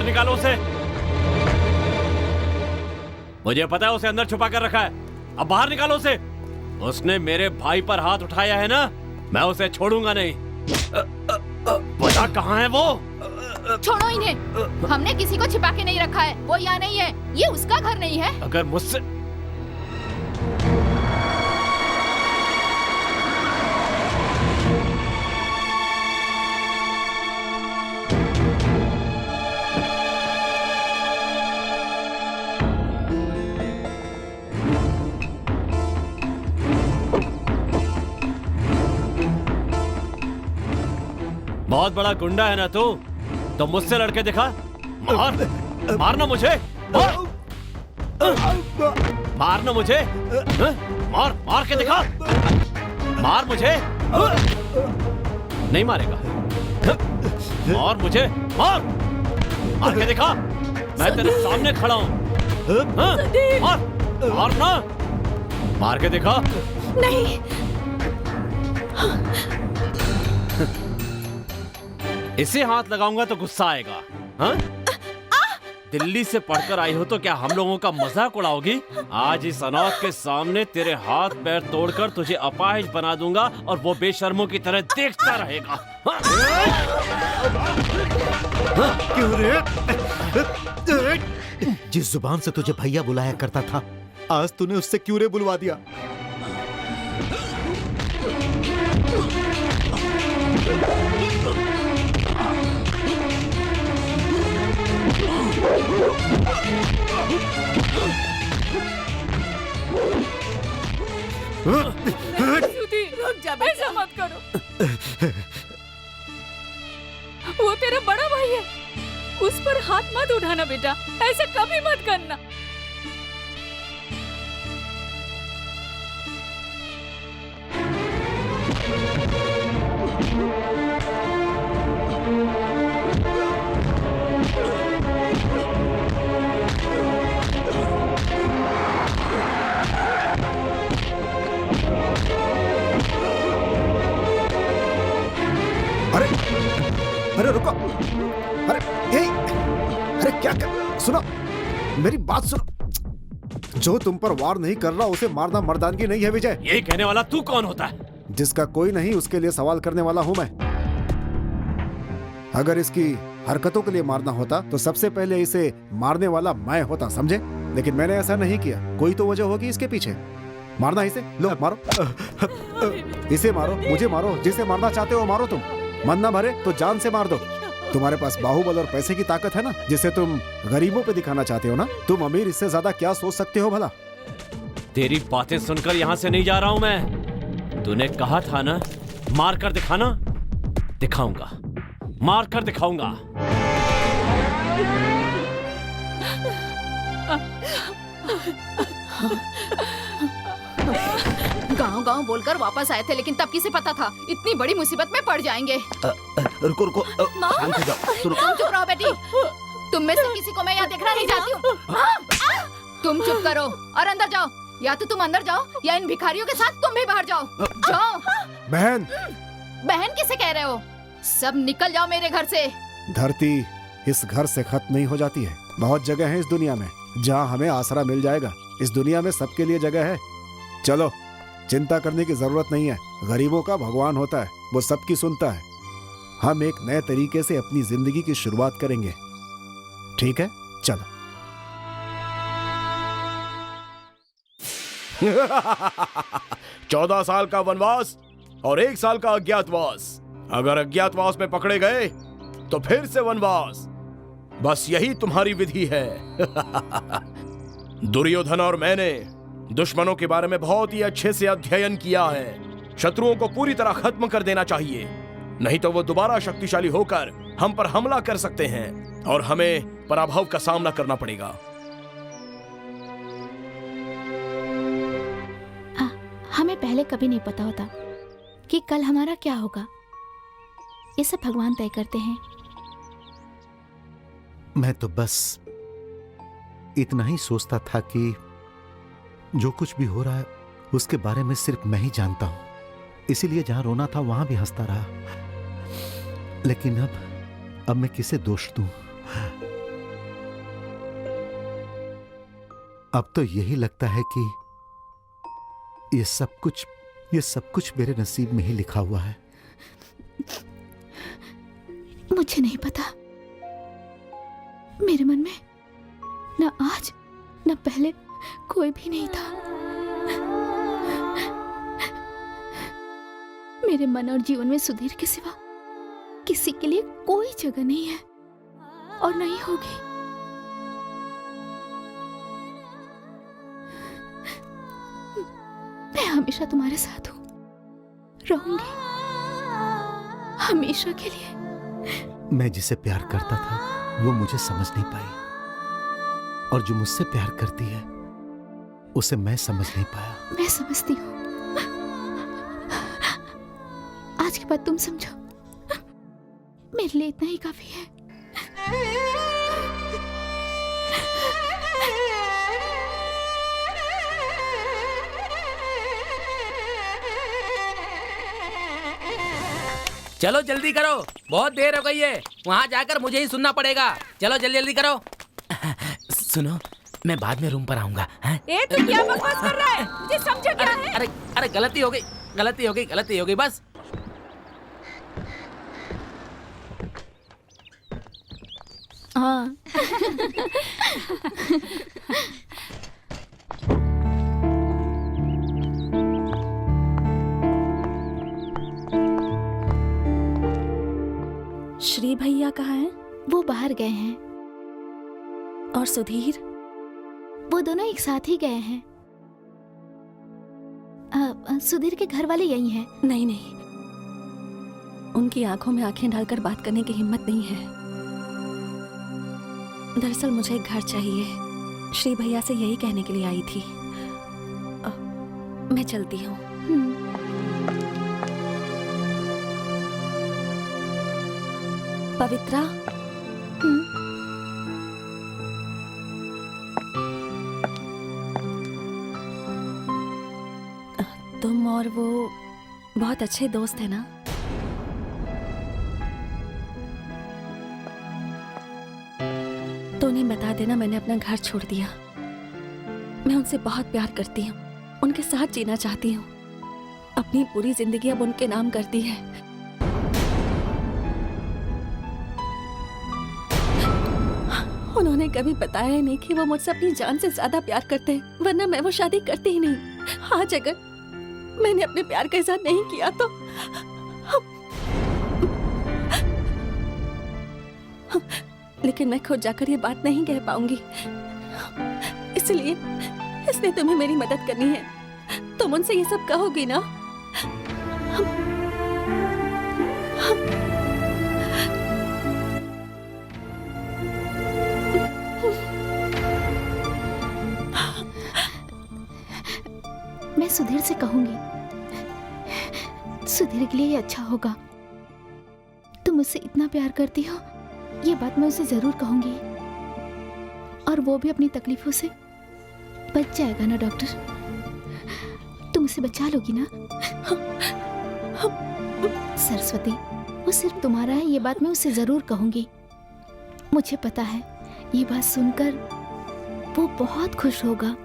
निकालो उसे। मुझे पता है उसे अंदर छुपा कर रखा है, अब बाहर निकालो उसे। उसने मेरे भाई पर हाथ उठाया है ना, मैं उसे छोड़ूंगा नहीं। पता कहाँ है वो? छोड़ो इन्हें, हमने किसी को छिपा के नहीं रखा है। वो यहाँ नहीं है, ये उसका घर नहीं है। अगर मुझसे बहुत बड़ा गुंडा है ना तू, तो मुझसे लड़के दिखा। मार, मारना मुझे, मार, मारना मुझे, मार, मार के दिखा, मार मुझे। नहीं मारेगा, मार मुझे, मार, मार के दिखा, मैं तेरे सामने खड़ा हूँ। मार, मारना, मार के दिखा। नहीं, इसे हाथ लगाऊंगा तो गुस्सा आएगा। हाँ? दिल्ली से पढ़कर आई हो तो क्या हम लोगों का मजाक उड़ाओगी? आज इस अनाथ के सामने तेरे हाथ पैर तोड़कर तुझे अपाहिज बना दूंगा और वो बेशर्मों की तरह देखता रहेगा। हाँ? क्यों रे? जिस जुबान से तुझे भैया बुलाया करता था, आज तूने उससे क्यों रे बुलवा दिया? रुक जा, ऐसा मत करो। वो तेरा बड़ा भाई है, उस पर हाथ मत उठाना बेटा, ऐसा कभी मत करना। अरे अरे रुको, अरे क्या कर, सुनो मेरी बात सुनो। जो तुम पर वार नहीं कर रहा उसे मारना मर्दानगी नहीं है विजय। ये कहने वाला तू कौन होता है? जिसका कोई नहीं उसके लिए सवाल करने वाला हूं मैं। अगर इसकी हरकतों के लिए मारना होता तो सबसे पहले इसे मारने वाला मैं होता, समझे? लेकिन मैंने ऐसा नहीं किया। कोई तो वजह होगी इसके पीछे। मारना इसे, लो मारो, इसे मारो, मुझे मारो, जिसे मारना चाहते हो मारो। तुम मन ना भरे तो जान से मार दो। तुम्हारे पास बाहुबल और पैसे की ताकत है ना, जिसे तुम गरीबों पे दिखाना चाहते हो ना। तुम अमीर इससे ज्यादा क्या सोच सकते हो भला? तेरी बातें सुनकर यहाँ से नहीं जा रहा हूँ मैं। तूने कहा था ना मार कर दिखाना, दिखाऊंगा, मार कर दिखाऊंगा। गांव-गांव बोलकर वापस आए थे, लेकिन तब किसे पता था इतनी बड़ी मुसीबत में पड़ जाएंगे। रुको रुको, शांत हो जाओ। तुम चुप रहो बेटी, तुम में से किसी को मैं यहाँ देखना नहीं चाहती हूँ। तुम चुप करो और अंदर जाओ। या तो तुम अंदर जाओ या इन भिखारियों के साथ तुम भी बाहर जाओ। जाओ। बहन, बहन किसे कह रहे हो? सब निकल जाओ मेरे घर से। धरती इस घर से खत्म नहीं हो जाती है। बहुत जगह है इस दुनिया में जहाँ हमें आसरा मिल जाएगा। इस दुनिया में सबके लिए जगह है। चलो, चिंता करने की जरूरत नहीं है। गरीबों का भगवान होता है, वो सबकी सुनता है। हम एक नए तरीके से अपनी जिंदगी की शुरुआत करेंगे, ठीक है? चलो। 14 साल का वनवास और 1 साल का अज्ञातवास। अगर अज्ञातवास में पकड़े गए तो फिर से वनवास। बस यही तुम्हारी विधि है। दुर्योधन और मैंने दुश्मनों के बारे में बहुत ही अच्छे से अध्ययन किया है। शत्रुओं को पूरी तरह खत्म कर देना चाहिए, नहीं तो वो दोबारा शक्तिशाली होकर हम पर हमला कर सकते हैं और हमें पराभव का सामना करना पड़ेगा। हमें पहले कभी नहीं पता होता कि कल हमारा क्या होगा। ये सब भगवान तय करते हैं। मैं तो बस इतना ही सोचता था कि जो कुछ भी हो रहा है उसके बारे में सिर्फ मैं ही जानता हूं, इसीलिए जहां रोना था वहां भी हंसता रहा। लेकिन अब मैं किसे दोष दूं? अब तो यही लगता है कि ये सब कुछ मेरे नसीब में ही लिखा हुआ है। मुझे नहीं पता, मेरे मन में न आज न पहले कोई भी नहीं था। मेरे मन और जीवन में सुधीर के सिवा किसी के लिए कोई जगह नहीं है और नहीं होगी। मैं हमेशा तुम्हारे साथ हूं, रहूंगी हमेशा के लिए। मैं जिसे प्यार करता था वो मुझे समझ नहीं पाई, और जो मुझसे प्यार करती है उसे मैं समझ नहीं पाया। मैं समझती हूँ, आज के बाद तुम समझो, मेरे लिए इतना ही काफी है। चलो जल्दी करो, बहुत देर हो गई है। वहाँ जाकर मुझे ही सुनना पड़ेगा। चलो जल्दी जल्दी करो। सुनो, मैं बाद में रूम पर आऊंगा। ए तू क्या बकवास कर रहा है? मुझे समझा क्या है? अरे गलती हो गई बस। हाँ। श्री भैया कहाँ हैं? वो बाहर गए हैं। और सुधीर? वो दोनों एक साथ ही गए हैं। सुधीर के घर वाले यही हैं। नहीं, उनकी आंखों में आंखें डालकर बात करने की हिम्मत नहीं है। दरअसल मुझे एक घर चाहिए, श्री भैया से यही कहने के लिए आई थी। मैं चलती हूँ। पवित्रा, तुम और वो बहुत अच्छे दोस्त हैं ना? तो उन्हें बता देना मैंने अपना घर छोड़ दिया। मैं उनसे बहुत प्यार करती हूँ, उनके साथ जीना चाहती हूँ। अपनी पूरी जिंदगी अब उनके नाम करती है। उन्होंने कभी बताया ही नहीं कि वो मुझसे अपनी जान से ज्यादा प्यार करते हैं, वरना मैं वो शादी करती ही नहीं। आज अगर मैंने अपने प्यार का इजहार नहीं किया तो लेकिन मैं खुद जाकर ये बात नहीं कह पाऊंगी, इसलिए तुम्हें मेरी मदद करनी है। तुम उनसे ये सब कहोगी ना? मैं सुधीर से कहूंगी, सुधीर के लिए ये अच्छा होगा। तुम मुझसे इतना प्यार करती हो, ये बात मैं उसे जरूर कहूंगी, और वो भी अपनी तकलीफों से बच जाएगा ना डॉक्टर? तुम उसे बचा लोगी ना? सरस्वती, वो सिर्फ तुम्हारा है, ये बात मैं उसे जरूर कहूंगी। मुझे पता है ये बात सुनकर वो बहुत खुश होगा।